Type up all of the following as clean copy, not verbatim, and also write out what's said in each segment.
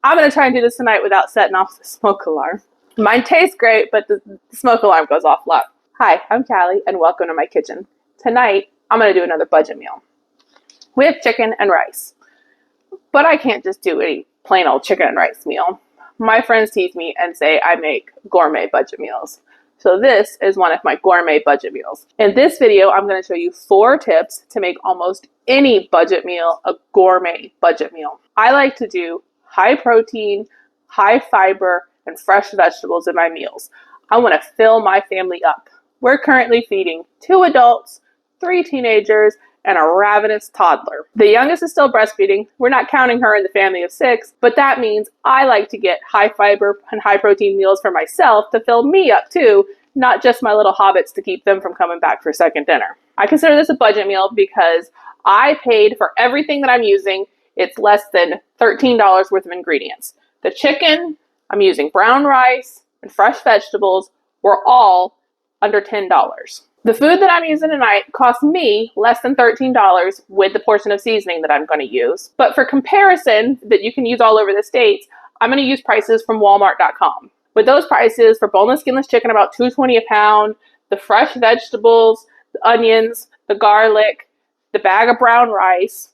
I'm going to try and do this tonight without setting off the smoke alarm. Mine tastes great, but the smoke alarm goes off loud. Hi, I'm Callie, and welcome to my kitchen. Tonight, I'm going to do another budget meal. We have chicken and rice, but I can't just do any plain old chicken and rice meal. My friends tease me and say I make gourmet budget meals. So this is one of my gourmet budget meals. In this video, I'm going to show you 4 tips to make almost any budget meal a gourmet budget meal. I like to do high protein, high fiber, and fresh vegetables in my meals. I want to fill my family up. We're currently feeding 2 adults, 3 teenagers, and a ravenous toddler. The youngest is still breastfeeding. We're not counting her in the family of 6, but that means I like to get high fiber and high protein meals for myself to fill me up too, not just my little hobbits to keep them from coming back for second dinner. I consider this a budget meal because I paid for everything that I'm using. It's less than $13 worth of ingredients. The chicken, I'm using brown rice, and fresh vegetables were all under $10. The food that I'm using tonight cost me less than $13 with the portion of seasoning that I'm going to use. But for comparison that you can use all over the States, I'm going to use prices from Walmart.com. With those prices, for boneless, skinless chicken, about $2.20 a pound, the fresh vegetables, the onions, the garlic, the bag of brown rice,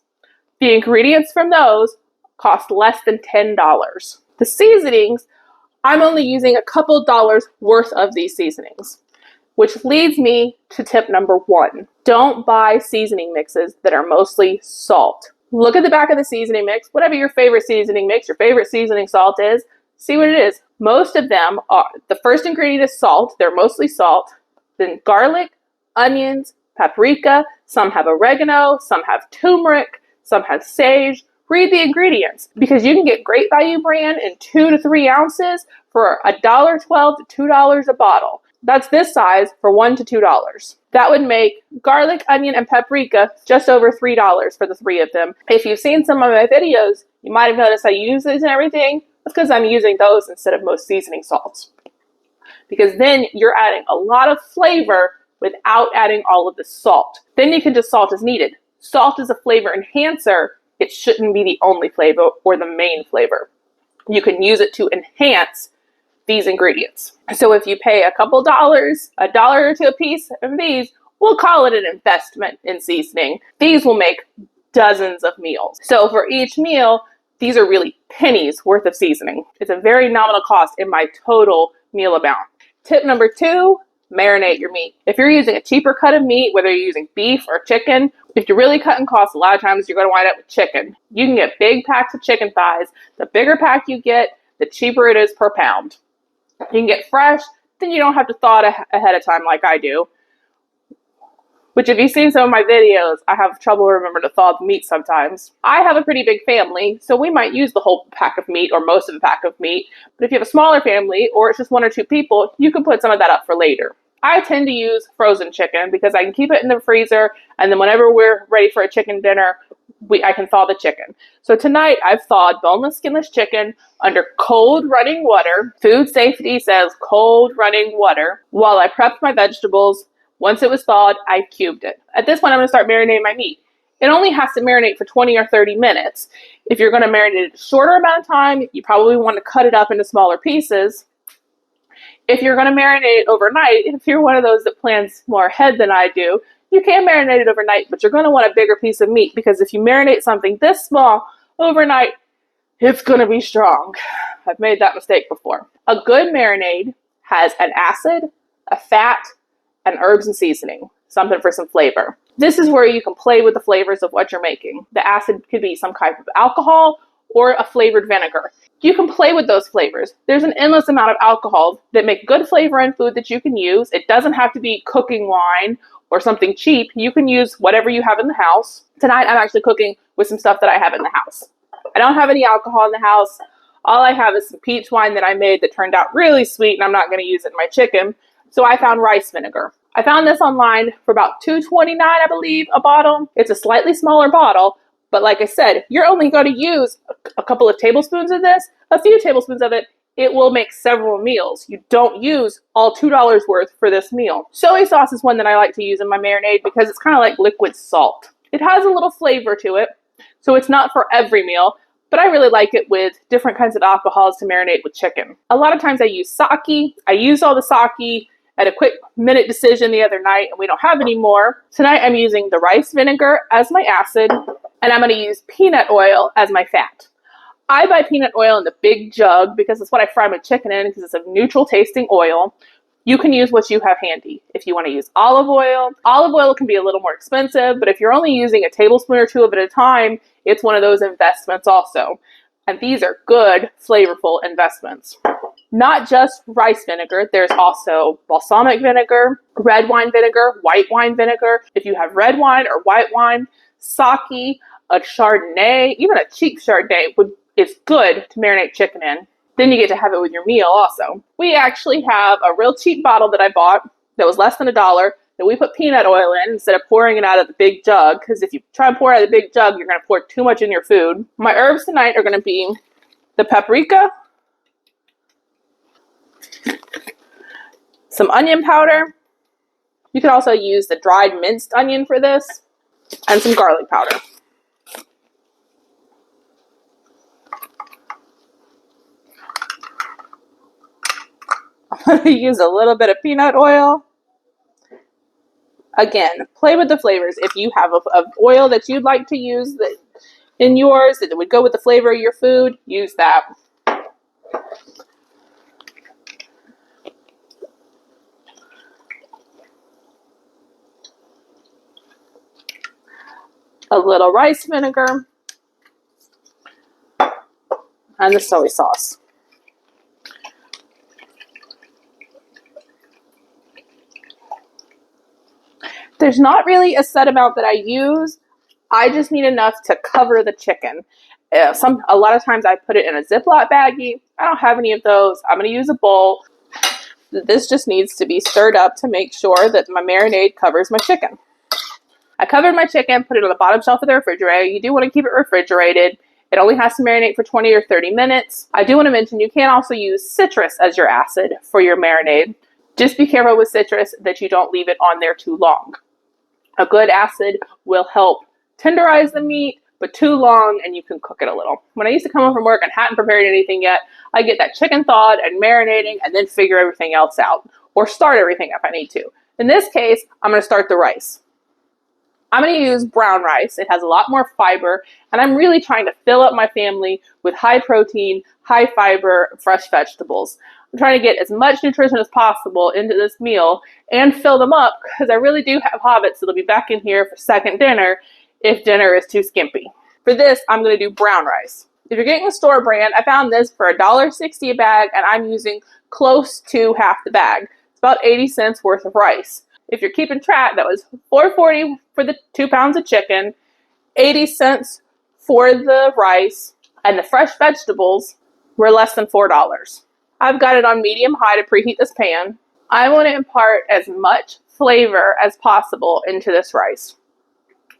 the ingredients from those cost less than $10. The seasonings, I'm only using a couple dollars worth of these seasonings. Which leads me to tip number 1. Don't buy seasoning mixes that are mostly salt. Look at the back of the seasoning mix, whatever your favorite seasoning mix, your favorite seasoning salt is, see what it is. Most of them are, the first ingredient is salt, they're mostly salt, then garlic, onions, paprika, some have oregano, some have turmeric, some have sage. Read the ingredients because you can get Great Value brand in 2 to 3 ounces for $1.12 to $2 a bottle. That's this size for $1 to $2. That would make garlic, onion, and paprika just over $3 for the 3 of them. If you've seen some of my videos, you might have noticed I use these and everything. That's because I'm using those instead of most seasoning salts. Because then you're adding a lot of flavor without adding all of the salt. Then you can just salt as needed. Salt is a flavor enhancer. It shouldn't be the only flavor or the main flavor. You can use it to enhance these ingredients. So if you pay a couple dollars, $1 or 2 a piece of these, we'll call it an investment in seasoning. These will make dozens of meals. So for each meal, these are really pennies worth of seasoning. It's a very nominal cost in my total meal amount. Tip number 2, marinate your meat. If you're using a cheaper cut of meat, whether you're using beef or chicken, if you're really cutting costs, a lot of times you're going to wind up with chicken. You can get big packs of chicken thighs. The bigger pack you get, the cheaper it is per pound. You can get fresh, then you don't have to thaw it ahead of time like I do. Which if you've seen some of my videos, I have trouble remembering to thaw the meat sometimes. I have a pretty big family, so we might use the whole pack of meat or most of the pack of meat. But if you have a smaller family or it's just 1 or 2 people, you can put some of that up for later. I tend to use frozen chicken because I can keep it in the freezer, and then whenever we're ready for a chicken dinner, I can thaw the chicken. So tonight I've thawed boneless, skinless chicken under cold running water. Food safety says cold running water. While I prepped my vegetables, once it was thawed, I cubed it. At this point, I'm going to start marinating my meat. It only has to marinate for 20 or 30 minutes. If you're going to marinate it a shorter amount of time, you probably want to cut it up into smaller pieces. If you're going to marinate it overnight, if you're one of those that plans more ahead than I do, you can marinate it overnight, but you're going to want a bigger piece of meat because if you marinate something this small overnight, it's going to be strong. I've made that mistake before. A good marinade has an acid, a fat, and herbs and seasoning, something for some flavor. This is where you can play with the flavors of what you're making. The acid could be some kind of alcohol or a flavored vinegar. You can play with those flavors. There's an endless amount of alcohol that make good flavor in food that you can use. It doesn't have to be cooking wine or something cheap. You can use whatever you have in the house. Tonight, I'm actually cooking with some stuff that I have in the house. I don't have any alcohol in the house. All I have is some peach wine that I made that turned out really sweet, and I'm not going to use it in my chicken. So I found rice vinegar. I found this online for about $2.29, I believe, a bottle. It's a slightly smaller bottle, but like I said, you're only going to use a couple of tablespoons of this, a few tablespoons of it. It will make several meals. You don't use all $2 worth for this meal. Soy sauce is one that I like to use in my marinade because it's kind of like liquid salt. It has a little flavor to it, so it's not for every meal, but I really like it with different kinds of alcohols to marinate with chicken. A lot of times I use sake. I used all the sake at a quick minute decision the other night, and we don't have any more. Tonight I'm using the rice vinegar as my acid, and I'm going to use peanut oil as my fat. I buy peanut oil in the big jug because it's what I fry my chicken in, because it's a neutral tasting oil. You can use what you have handy. If you want to use olive oil can be a little more expensive, but if you're only using a tablespoon or two of it at a time, it's one of those investments also. And these are good, flavorful investments. Not just rice vinegar, there's also balsamic vinegar, red wine vinegar, white wine vinegar. If you have red wine or white wine, sake, a Chardonnay, even a cheap Chardonnay is good to marinate chicken in. Then you get to have it with your meal also. We actually have a real cheap bottle that I bought that was less than $1 that we put peanut oil in instead of pouring it out of the big jug, because if you try to pour it out of the big jug, you're going to pour too much in your food. My herbs tonight are going to be the paprika, some onion powder. You can also use the dried minced onion for this, and some garlic powder. I'm going to use a little bit of peanut oil. Again, play with the flavors. If you have a oil that you'd like to use in yours that would go with the flavor of your food, use that. A little rice vinegar and the soy sauce. There's not really a set amount that I use. I just need enough to cover the chicken. A lot of times I put it in a Ziploc baggie. I don't have any of those. I'm going to use a bowl. This just needs to be stirred up to make sure that my marinade covers my chicken. I covered my chicken, put it on the bottom shelf of the refrigerator. You do want to keep it refrigerated. It only has to marinate for 20 or 30 minutes. I do want to mention you can also use citrus as your acid for your marinade. Just be careful with citrus that you don't leave it on there too long. A good acid will help tenderize the meat, but too long and you can cook it a little. When I used to come home from work and hadn't prepared anything yet, I get that chicken thawed and marinating and then figure everything else out, or start everything if I need to. In this case, I'm going to start the rice. I'm going to use brown rice. It has a lot more fiber, and I'm really trying to fill up my family with high protein, high fiber, fresh vegetables. I'm trying to get as much nutrition as possible into this meal and fill them up, because I really do have hobbits that'll be back in here for second dinner if dinner is too skimpy. For this, I'm going to do brown rice. If you're getting a store brand, I found this for $1.60 a bag, and I'm using close to half the bag. It's about 80 cents worth of rice. If you're keeping track, that was $4.40 for the 2 pounds of chicken, 80 cents for the rice, and the fresh vegetables were less than $4. I've got it on medium-high to preheat this pan. I want to impart as much flavor as possible into this rice.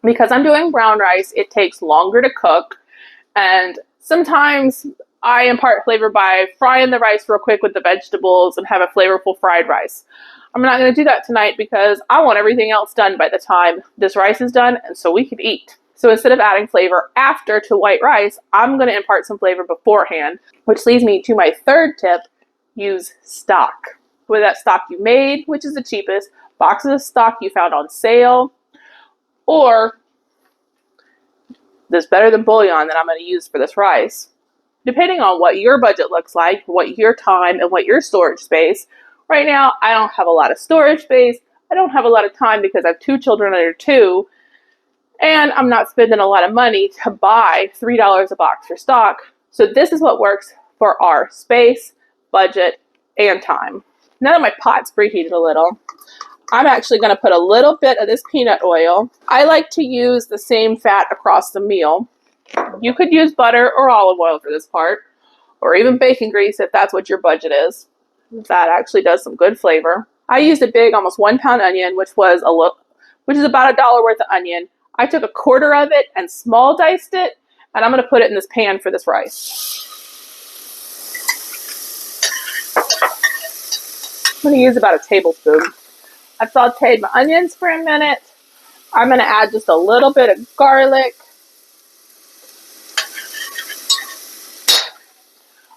Because I'm doing brown rice, it takes longer to cook, and sometimes I impart flavor by frying the rice real quick with the vegetables and have a flavorful fried rice. I'm not going to do that tonight because I want everything else done by the time this rice is done, and so we can eat. So instead of adding flavor after to white rice, I'm going to impart some flavor beforehand, which leads me to my third tip: use stock. Whether that stock you made, which is the cheapest, boxes of stock you found on sale, or this better than bouillon that I'm going to use for this rice. Depending on what your budget looks like, what your time, and what your storage space. Right now, I don't have a lot of storage space. I don't have a lot of time because I have 2 children under 2, and I'm not spending a lot of money to buy $3 a box for stock. So this is what works for our space, budget, and time. Now that my pot's preheated a little, I'm actually going to put a little bit of this peanut oil. I like to use the same fat across the meal. You could use butter or olive oil for this part, or even bacon grease if that's what your budget is. That actually does some good flavor. I used a big, almost 1 pound onion, which is about $1 worth of onion. I took a quarter of it and small diced it, and I'm going to put it in this pan for this rice. I'm going to use about a tablespoon. I've sauteed my onions for a minute. I'm going to add just a little bit of garlic.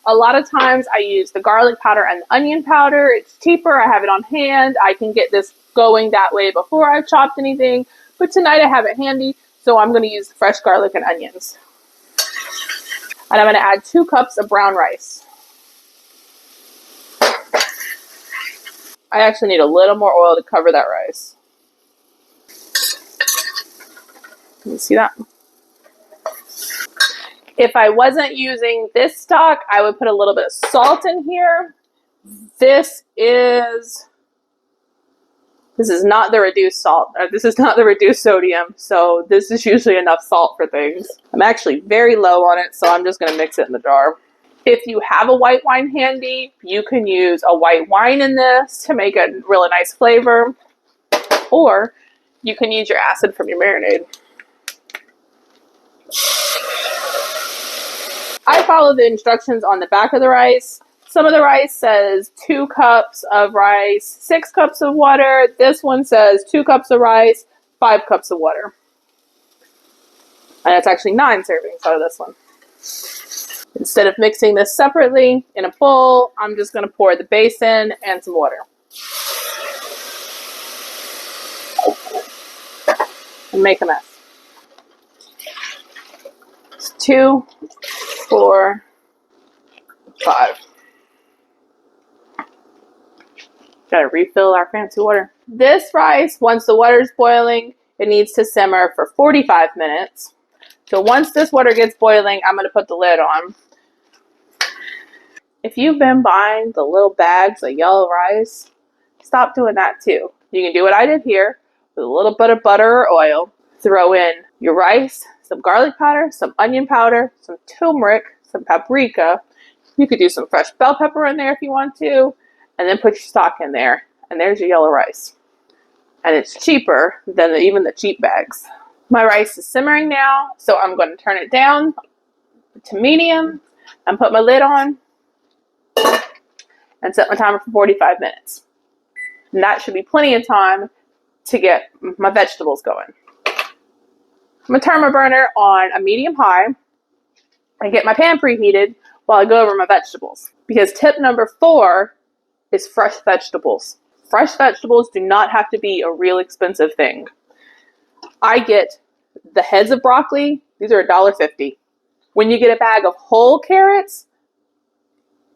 A lot of times I use the garlic powder and the onion powder. It's cheaper. I have it on hand. I can get this going that way before I've chopped anything. But tonight I have it handy, so I'm going to use fresh garlic and onions. And I'm going to add 2 cups of brown rice. I actually need a little more oil to cover that rice. Can you see that? If I wasn't using this stock, I would put a little bit of salt in here. This is not the reduced salt. This is not the reduced sodium. So this is usually enough salt for things. I'm actually very low on it, so I'm just going to mix it in the jar. If you have a white wine handy, you can use a white wine in this to make a really nice flavor. Or you can use your acid from your marinade. I follow the instructions on the back of the rice. Some of the rice says 2 cups of rice, 6 cups of water. This one says 2 cups of rice, 5 cups of water. And it's actually 9 servings out of this one. Instead of mixing this separately in a bowl, I'm just going to pour the base in and some water. And make a mess. It's 2, 4, 5. Gotta refill our fancy water. This rice, once the water is boiling, it needs to simmer for 45 minutes. So once this water gets boiling, I'm gonna put the lid on. If you've been buying the little bags of yellow rice, stop doing that too. You can do what I did here with a little bit of butter or oil. Throw in your rice, some garlic powder, some onion powder, some turmeric, some paprika. You could do some fresh bell pepper in there if you want to. And then put your stock in there, and there's your yellow rice. And it's cheaper than even the cheap bags. My rice is simmering now, so I'm going to turn it down to medium and put my lid on and set my timer for 45 minutes. And that should be plenty of time to get my vegetables going. I'm going to turn my burner on a medium high and get my pan preheated while I go over my vegetables. Because tip number 4 is fresh vegetables. Fresh vegetables do not have to be a real expensive thing. I get the heads of broccoli. These are $1.50. When you get a bag of whole carrots,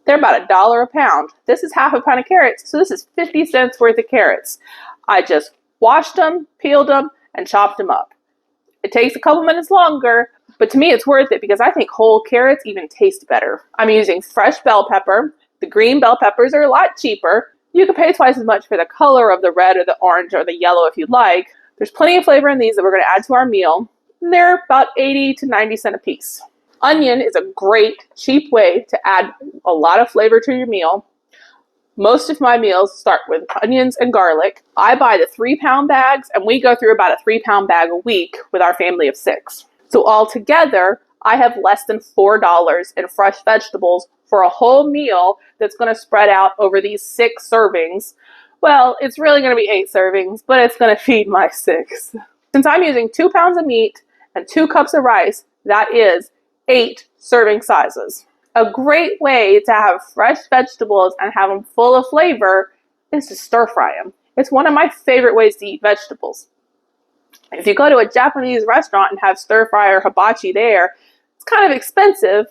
they're about $1 a pound. This is half a pound of carrots, so this is 50 cents worth of carrots. I just washed them, peeled them, and chopped them up. It takes a couple minutes longer, but to me it's worth it because I think whole carrots even taste better. I'm using fresh bell pepper. The green bell peppers are a lot cheaper. You can pay twice as much for the color of the red or the orange or the yellow if you'd like. There's plenty of flavor in these that we're going to add to our meal. And they're about 80 to 90 cents a piece. Onion is a great, cheap way to add a lot of flavor to your meal. Most of my meals start with onions and garlic. I buy the 3-pound bags, and we go through about a 3-pound bag a week with our family of 6. So altogether, I have less than $4 in fresh vegetables for a whole meal that's going to spread out over these 6 servings. Well, it's really going to be 8 servings, but it's going to feed my 6. Since I'm using 2 pounds of meat and 2 cups of rice, that is 8 serving sizes. A great way to have fresh vegetables and have them full of flavor is to stir fry them. It's one of my favorite ways to eat vegetables. If you go to a Japanese restaurant and have stir fry or hibachi there, it's kind of expensive,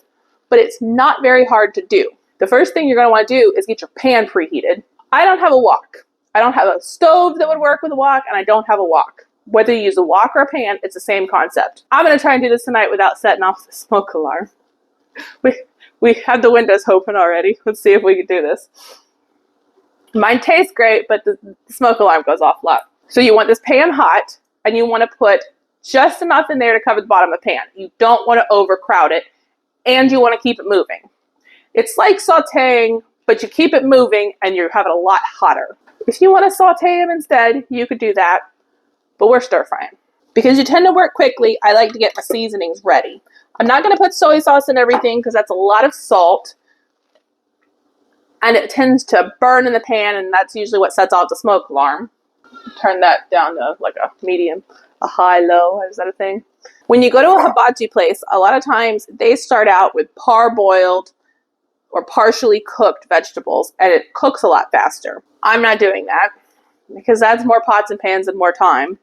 but it's not very hard to do. The first thing you're going to want to do is get your pan preheated. I don't have a wok. I don't have a stove that would work with a wok, and I don't have a wok. Whether you use a wok or a pan, it's the same concept. I'm going to try and do this tonight without setting off the smoke alarm. We have the windows open already. Let's see if we can do this. Mine tastes great, but the smoke alarm goes off a lot. So you want this pan hot, and you want to put just enough in there to cover the bottom of the pan. You don't want to overcrowd it, and you want to keep it moving. It's like sauteing, but you keep it moving, and you have it a lot hotter. If you want to saute them instead, you could do that, but we're stir frying. Because you tend to work quickly, I like to get my seasonings ready. I'm not going to put soy sauce in everything because that's a lot of salt, and it tends to burn in the pan, and that's usually what sets off the smoke alarm. Turn that down to like a medium, a high, low. Is that a thing? When you go to a hibachi place, a lot of times they start out with parboiled or partially cooked vegetables, and it cooks a lot faster. I'm not doing that because that's more pots and pans and more time.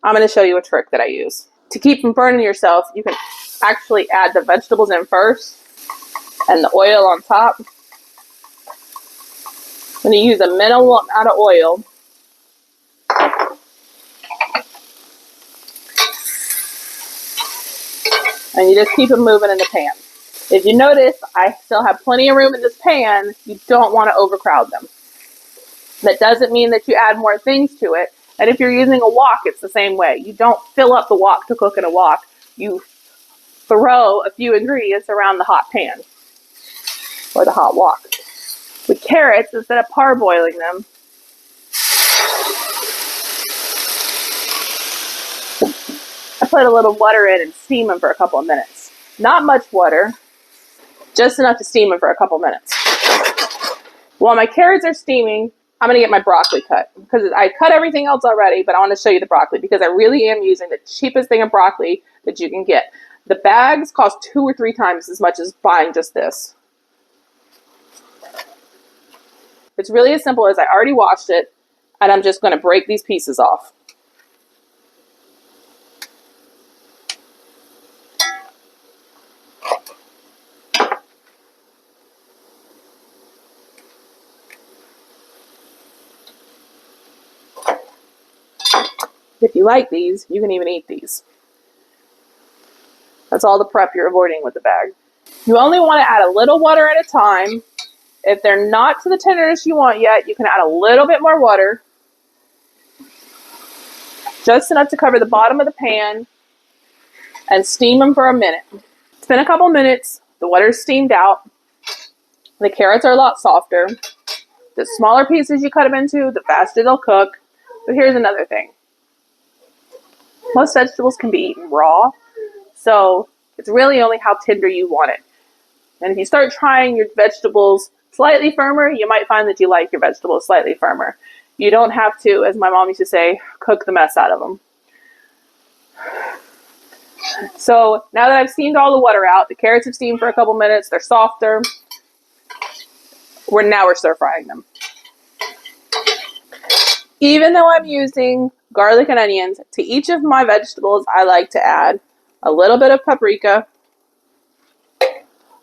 I'm going to show you a trick that I use. To keep from burning yourself, you can actually add the vegetables in first and the oil on top. When you use a minimal amount of oil, and you just keep it moving in the pan. If you notice, I still have plenty of room in this pan. You don't want to overcrowd them. That doesn't mean that you add more things to it. And if you're using a wok, it's the same way. You don't fill up the wok to cook in a wok. You throw a few ingredients around the hot pan or the hot wok. With carrots, instead of parboiling them, I put a little water in and steam them for a couple of minutes. Not much water, just enough to steam them for a couple minutes. While my carrots are steaming, I'm going to get my broccoli cut. Because I cut everything else already, but I want to show you the broccoli because I really am using the cheapest thing of broccoli that you can get. The bags cost 2 or 3 times as much as buying just this. It's really as simple as I already washed it, and I'm just going to break these pieces off. If you like these, you can even eat these. That's all the prep you're avoiding with the bag. You only want to add a little water at a time. If they're not to the tenderness you want yet, you can add a little bit more water. Just enough to cover the bottom of the pan and steam them for a minute. It's been a couple minutes. The water's steamed out. The carrots are a lot softer. The smaller pieces you cut them into, the faster they'll cook. But here's another thing. Most vegetables can be eaten raw, so it's really only how tender you want it. And if you start trying your vegetables slightly firmer, you might find that you like your vegetables slightly firmer. You don't have to, as my mom used to say, cook the mess out of them. So now that I've steamed all the water out, the carrots have steamed for a couple minutes, they're softer. Now we're stir frying them. Even though I'm using garlic and onions, to each of my vegetables, I like to add a little bit of paprika,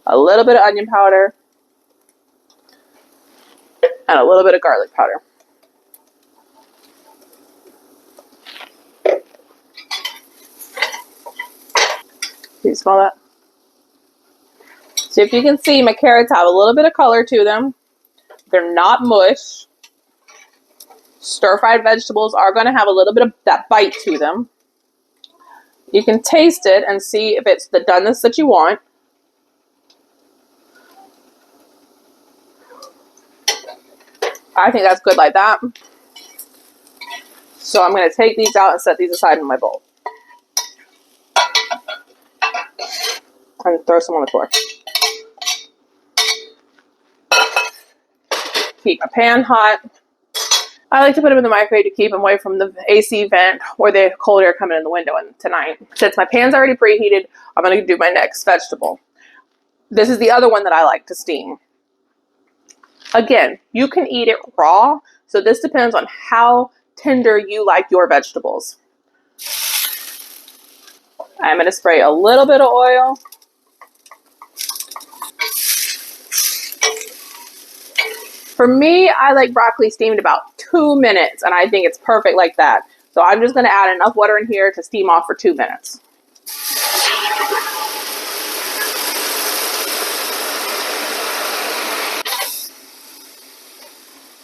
a little bit of onion powder, and a little bit of garlic powder. Can you smell that? So if you can see, my carrots have a little bit of color to them. They're not mush. Stir-fried vegetables are going to have a little bit of that bite to them. You can taste it and see if it's the doneness that you want. I think that's good like that. So I'm going to take these out and set these aside in my bowl. And throw some on the floor. Keep my pan hot. I like to put them in the microwave to keep them away from the AC vent or the cold air coming in the window tonight. Since my pan's already preheated, I'm going to do my next vegetable. This is the other one that I like to steam. Again, you can eat it raw, so this depends on how tender you like your vegetables. I'm going to spray a little bit of oil. For me, I like broccoli steamed about 2 minutes, and I think it's perfect like that. So I'm just going to add enough water in here to steam off for 2 minutes.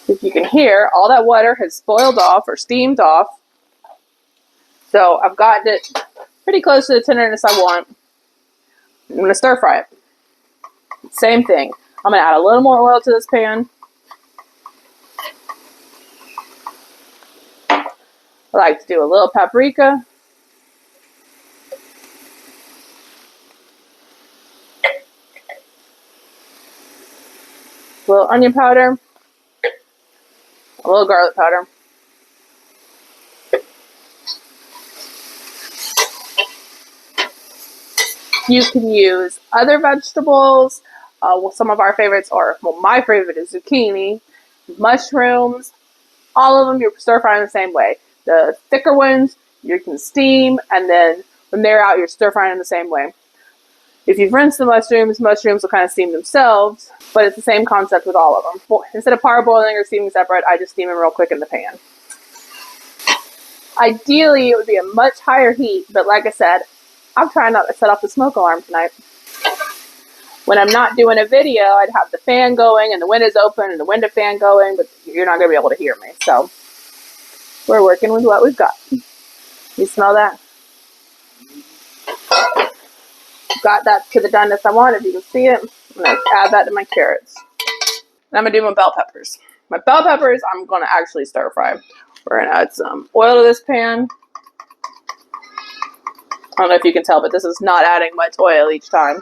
If you can hear, all that water has boiled off or steamed off. So I've gotten it pretty close to the tenderness I want. I'm going to stir fry it. Same thing. I'm going to add a little more oil to this pan. I like to do a little paprika. A little onion powder. A little garlic powder. You can use other vegetables. Well, some of our favorites are, well, my favorite is zucchini, mushrooms, all of them you're stir frying the same way. The thicker ones you can steam, and then when they're out, you're stir frying in the same way. If you've rinsed the mushrooms will kind of steam themselves, but it's the same concept with all of them. Well, instead of parboiling or steaming separate, I just steam them real quick in the pan. Ideally, it would be a much higher heat, but like I said, I'm trying not to set off the smoke alarm tonight. When I'm not doing a video, I'd have the fan going and the windows open and the window fan going, but you're not going to be able to hear me. So we're working with what we've got. You smell that? Got that to the doneness I want. If you can see it, I'm going to add that to my carrots. And I'm going to do my bell peppers. My bell peppers, I'm going to actually stir fry. We're going to add some oil to this pan. I don't know if you can tell, but this is not adding much oil each time.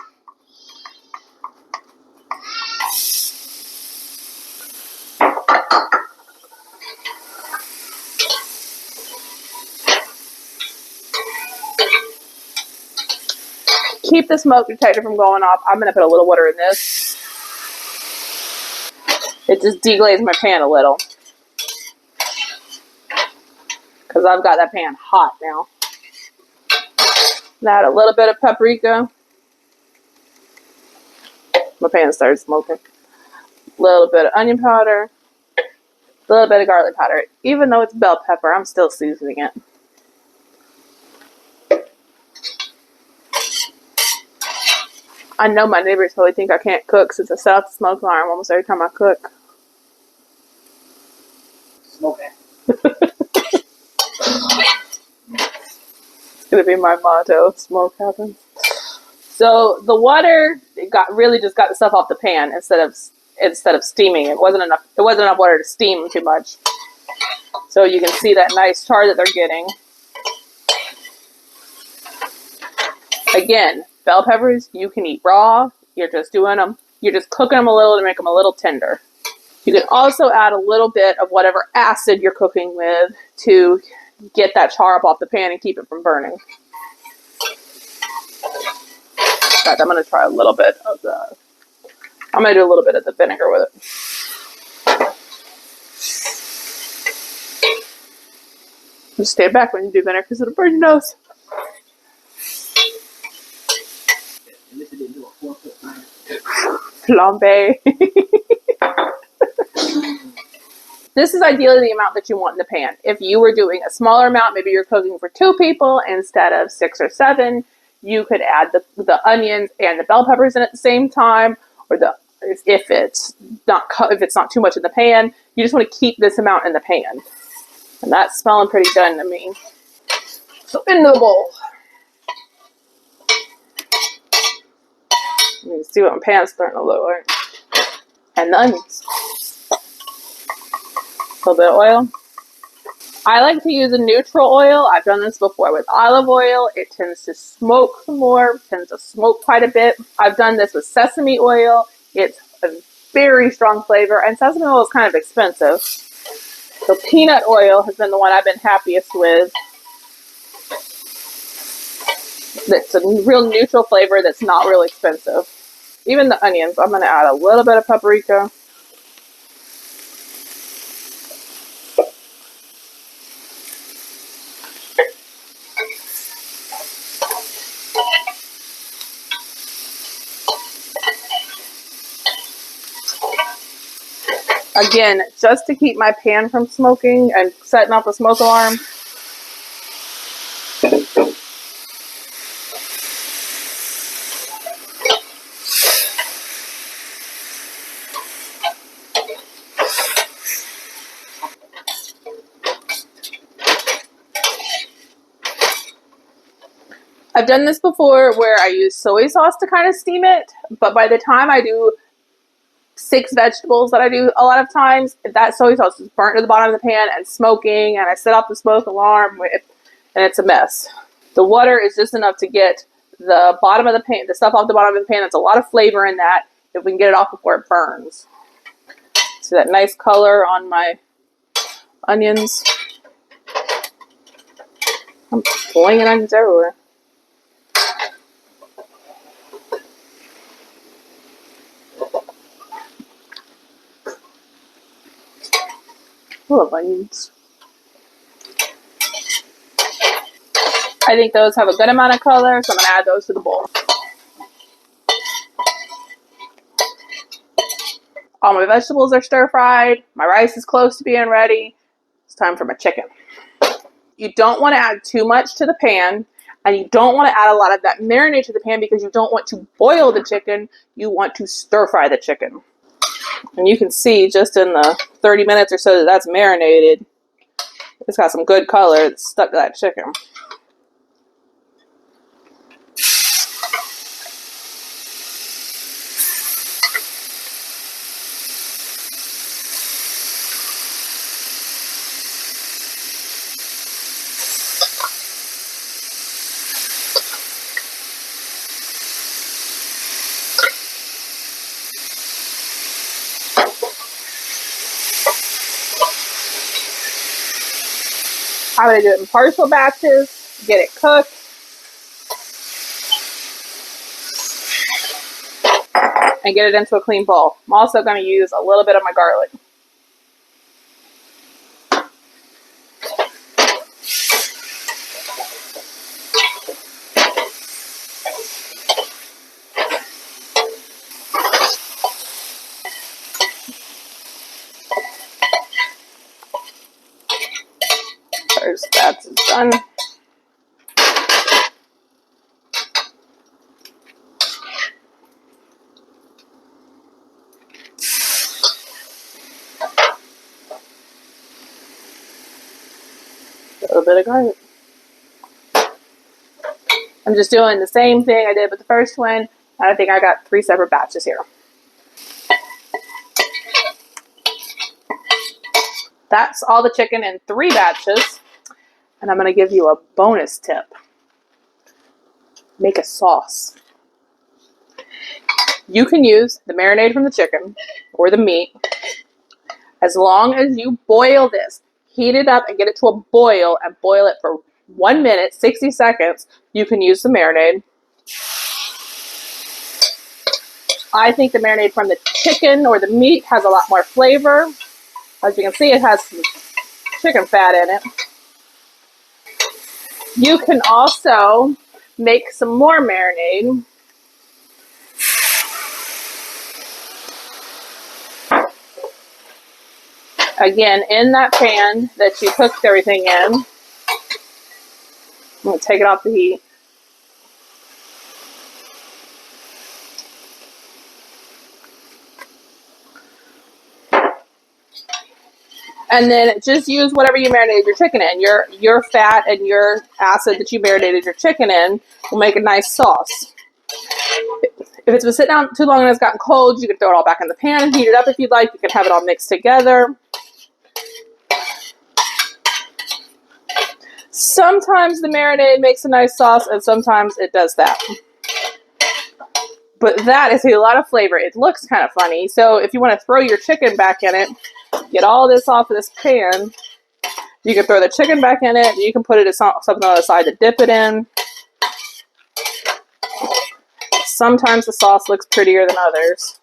Keep the smoke detector from going off. I'm going to put a little water in this. It just deglazed my pan a little, because I've got that pan hot now. Add a little bit of paprika. My pan started smoking. A little bit of onion powder. A little bit of garlic powder. Even though it's bell pepper, I'm still seasoning it. I know my neighbors probably think I can't cook since I set off the smoke alarm almost every time I cook. Smoke it. It's gonna be my motto. Smoke happens. So the water, it really just got the stuff off the pan instead of steaming. It wasn't enough water to steam too much. So you can see that nice char that they're getting. Again, bell peppers you can eat raw. You're just cooking them a little to make them a little tender. You can also add a little bit of whatever acid you're cooking with to get that char up off the pan and keep it from burning. In fact, I'm going to try a little bit of the vinegar with it. Just stay back when you do vinegar because it'll burn your nose. Flambe. This is ideally the amount that you want in the pan. If you were doing a smaller amount, maybe you're cooking for 2 people instead of 6 or 7, you could add the onions and the bell peppers in at the same time, or if it's not too much in the pan, you just want to keep this amount in the pan. And that's smelling pretty done to me. So into the bowl. You can see what my pan's starting to look like. And the onions. A little bit of oil. I like to use a neutral oil. I've done this before with olive oil. It tends to smoke some more, tends to smoke quite a bit. I've done this with sesame oil. It's a very strong flavor, and sesame oil is kind of expensive. So peanut oil has been the one I've been happiest with. It's a real neutral flavor that's not real expensive. Even the onions, I'm going to add a little bit of paprika. Again, just to keep my pan from smoking and setting off the smoke alarm. I've done this before where I use soy sauce to kind of steam it, but by the time I do 6 vegetables that I do a lot of times, that soy sauce is burnt to the bottom of the pan and smoking, and I set off the smoke alarm, and it's a mess. The water is just enough to get the bottom of the pan, the stuff off the bottom of the pan. That's a lot of flavor in that, if we can get it off before it burns. See that nice color on my onions? I'm flinging onions everywhere. I love onions. I think those have a good amount of color, so I'm going to add those to the bowl. All my vegetables are stir-fried. My rice is close to being ready. It's time for my chicken. You don't want to add too much to the pan, and you don't want to add a lot of that marinade to the pan because you don't want to boil the chicken. You want to stir-fry the chicken. And you can see just in the 30 minutes or so that that's marinated, it's got some good color that's stuck to that chicken. I'm going to do it in partial batches, get it cooked, and get it into a clean bowl. I'm also going to use a little bit of my garlic. First batch is done. A little bit of garlic. I'm just doing the same thing I did with the first one, and I think I got 3 separate batches here. That's all the chicken in 3 batches, and I'm going to give you a bonus tip. Make a sauce. You can use the marinade from the chicken or the meat as long as you boil this. Heat it up and get it to a boil and boil it for 1 minute, 60 seconds. You can use the marinade. I think the marinade from the chicken or the meat has a lot more flavor. As you can see, it has some chicken fat in it. You can also make some more marinade. Again, in that pan that you cooked everything in. I'm going to take it off the heat. And then just use whatever you marinated your chicken in. Your fat and your acid that you marinated your chicken in will make a nice sauce. If it's been sitting out too long and it's gotten cold, you can throw it all back in the pan and heat it up if you'd like. You can have it all mixed together. Sometimes the marinade makes a nice sauce, and sometimes it does that. But that is a lot of flavor. It looks kind of funny. So if you want to throw your chicken back in it, get all this off of this pan. You can throw the chicken back in it. You can put it in something on the side to dip it in. Sometimes the sauce looks prettier than others.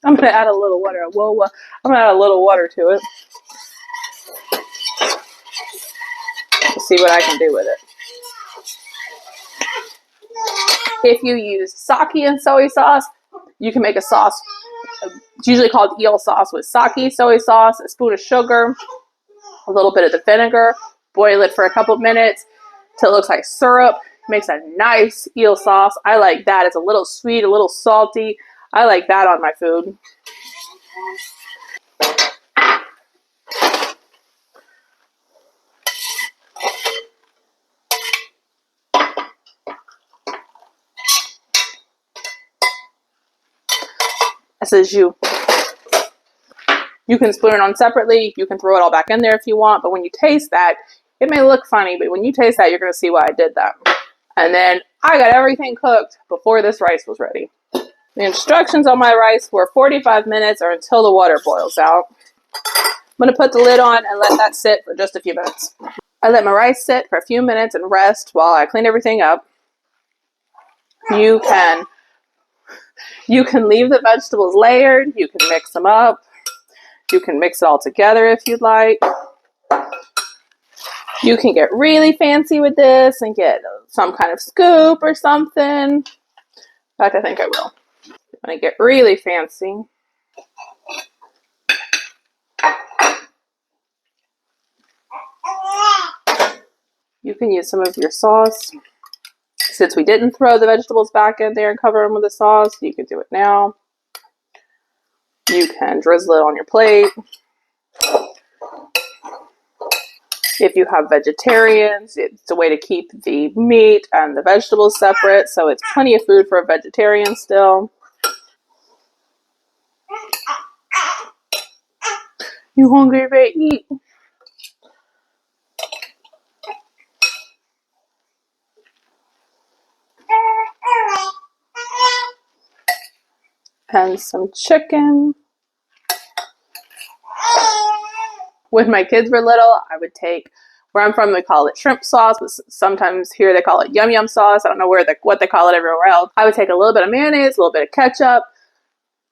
I'm going to add a little water. I'm going to add a little water to it. Let's see what I can do with it. If you use sake and soy sauce, you can make a sauce. It's usually called eel sauce with sake, soy sauce, a spoon of sugar, a little bit of the vinegar. Boil it for a couple minutes till it looks like syrup. Makes a nice eel sauce. I like that. It's a little sweet, a little salty. I like that on my food. This is you. You can spoon it on separately. You can throw it all back in there if you want. But when you taste that, it may look funny, but when you taste that, you're going to see why I did that. And then I got everything cooked before this rice was ready. The instructions on my rice were 45 minutes or until the water boils out. I'm going to put the lid on and let that sit for just a few minutes. I let my rice sit for a few minutes and rest while I clean everything up. You can You can leave the vegetables layered. You can mix them up. You can mix it all together if you'd like. You can get really fancy with this and get some kind of scoop or something. In fact, I think I will. I'm going to get really fancy. You can use some of your sauce. Since we didn't throw the vegetables back in there and cover them with the sauce, you can do it now. You can drizzle it on your plate. If you have vegetarians, it's a way to keep the meat and the vegetables separate, so it's plenty of food for a vegetarian still. You hungry, babe? Eat. And some chicken. When my kids were little, I would take, where I'm from, they call it shrimp sauce, but sometimes here they call it yum yum sauce. I don't know what they call it everywhere else. I would take a little bit of mayonnaise, a little bit of ketchup,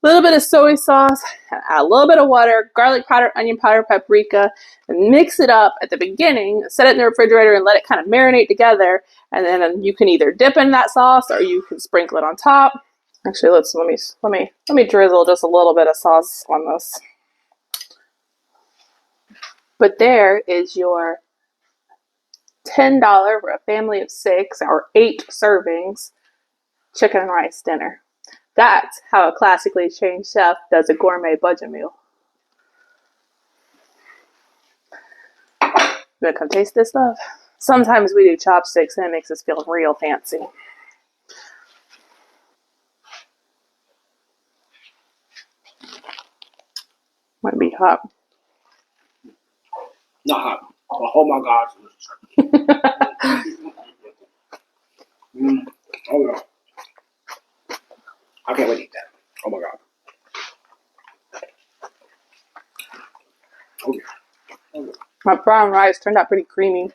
a little bit of soy sauce, add a little bit of water, garlic powder, onion powder, paprika, and mix it up at the beginning, set it in the refrigerator and let it kind of marinate together. And then you can either dip in that sauce or you can sprinkle it on top. Actually, let me drizzle just a little bit of sauce on this. But there is your $10 for a family of 6 or 8 servings chicken and rice dinner. That's how a classically trained chef does a gourmet budget meal. You gonna come taste this stuff? Sometimes we do chopsticks and it makes us feel real fancy. Might be hot. Not hot. Oh my God. Oh yeah. I can't wait to eat that. Oh my God. Oh yeah. Oh yeah. My brown rice turned out pretty creamy.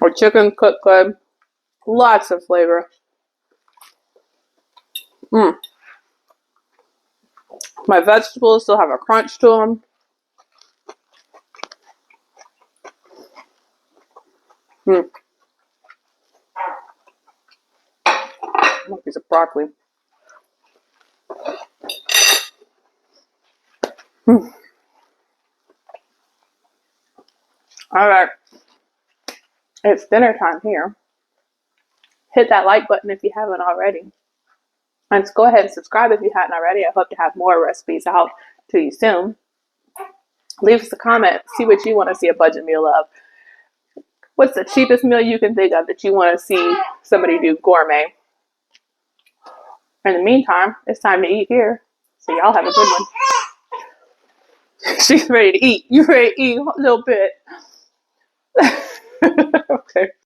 Our chicken cooked good. Lots of flavor. My vegetables still have a crunch to them. One piece of broccoli. Alright. It's dinner time here. Hit that like button if you haven't already. And go ahead and subscribe if you hadn't already. I hope to have more recipes out to you soon. Leave us a comment. See what you want to see a budget meal of. What's the cheapest meal you can think of that you want to see somebody do gourmet? In the meantime, it's time to eat here. So y'all have a good one. She's ready to eat. You ready to eat a little bit? Okay.